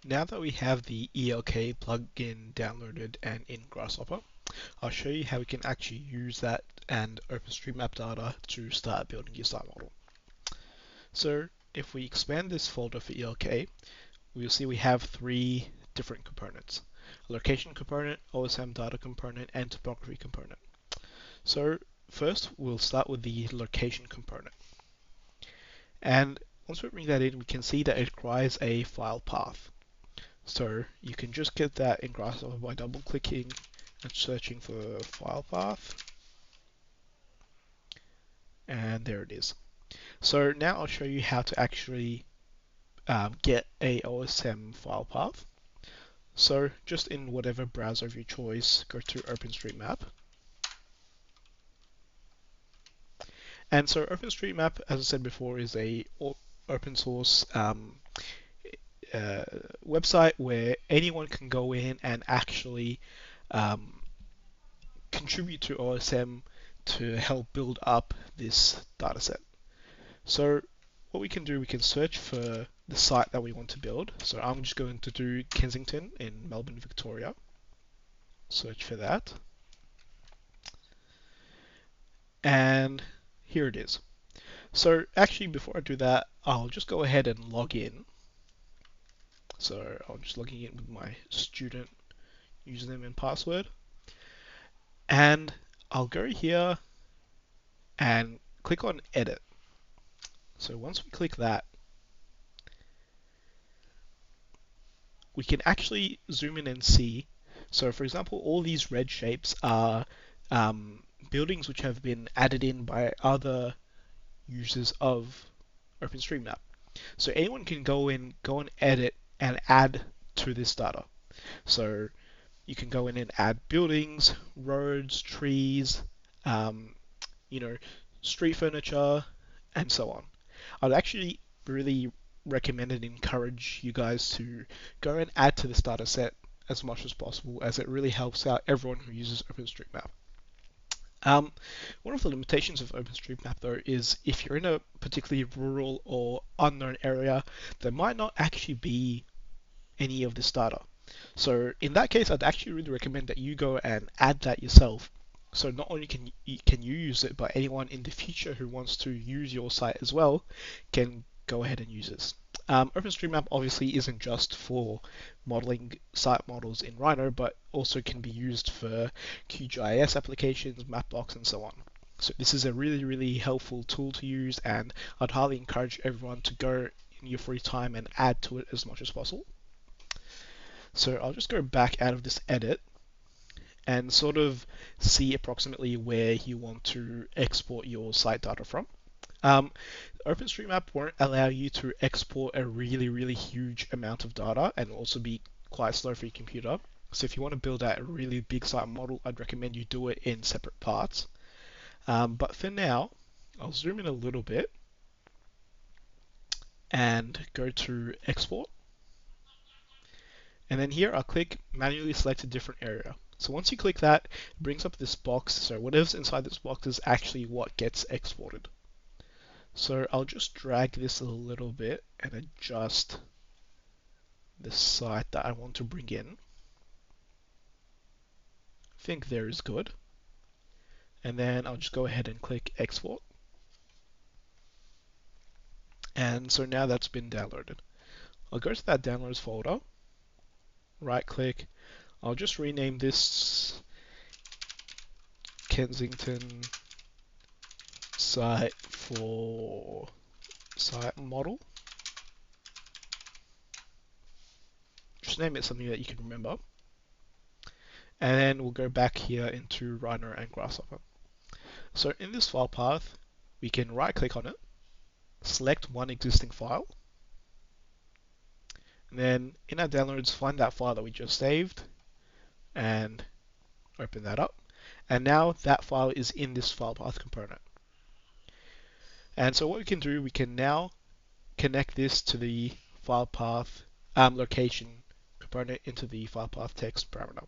now that we have the ELK plugin downloaded and in Grasshopper, I'll show you how we can actually use that and OpenStreetMap data to start building your site model. So if we expand this folder for ELK, we'll see we have three different components: a location component, OSM data component, and topography component. So first we'll start with the location component. And once we bring that in, we can see that it requires a file path. So you can just get that in Grasshopper by double clicking and searching for file path. And there it is. So now I'll show you how to actually get a OSM file path. So just in whatever browser of your choice, go to OpenStreetMap. And so OpenStreetMap, as I said before, is a open source website where anyone can go in and actually contribute to OSM to help build up this dataset. So what we can do, we can search for the site that we want to build. So I'm just going to do Kensington in Melbourne, Victoria. Search for that. And here it is. So actually, before I do that, I'll just go ahead and log in. So I'm just logging in with my student username and password. And I'll go here and click on edit. So once we click that, we can actually zoom in and see. So for example, all these red shapes are buildings which have been added in by other users of OpenStreetMap. So anyone can go and edit and add to this data. So you can go in and add buildings, roads, trees, street furniture, and so on. I'd actually really recommend and encourage you guys to go and add to this data set as much as possible, as it really helps out everyone who uses OpenStreetMap. One of the limitations of OpenStreetMap though is if you're in a particularly rural or unknown area, there might not actually be any of this data. So in that case, I'd actually really recommend that you go and add that yourself. So not only can you use it, but anyone in the future who wants to use your site as well can go ahead and use this. OpenStreetMap obviously isn't just for modeling site models in Rhino, but also can be used for QGIS applications, Mapbox, and so on. So this is a really, really helpful tool to use, and I'd highly encourage everyone to go in your free time and add to it as much as possible. So I'll just go back out of this edit and sort of see approximately where you want to export your site data from. OpenStreetMap won't allow you to export a really, really huge amount of data and also be quite slow for your computer. So if you want to build out a really big site model, I'd recommend you do it in separate parts. But for now, I'll zoom in a little bit and go to export. And then here I'll click manually select a different area. So once you click that, it brings up this box. So whatever's inside this box is actually what gets exported. So I'll just drag this a little bit and adjust the site that I want to bring in. I think there is good. And then I'll just go ahead and click export. And so now that's been downloaded. I'll go to that downloads folder, right click. I'll just rename this Kensington site for site model. Just name it something that you can remember. And then we'll go back here into Rhino and Grasshopper. So in this file path, we can right click on it, select one existing file, and then in our downloads, find that file that we just saved and open that up. And now that file is in this file path component. And so what we can do, we can now connect this to the file path location component into the file path text parameter.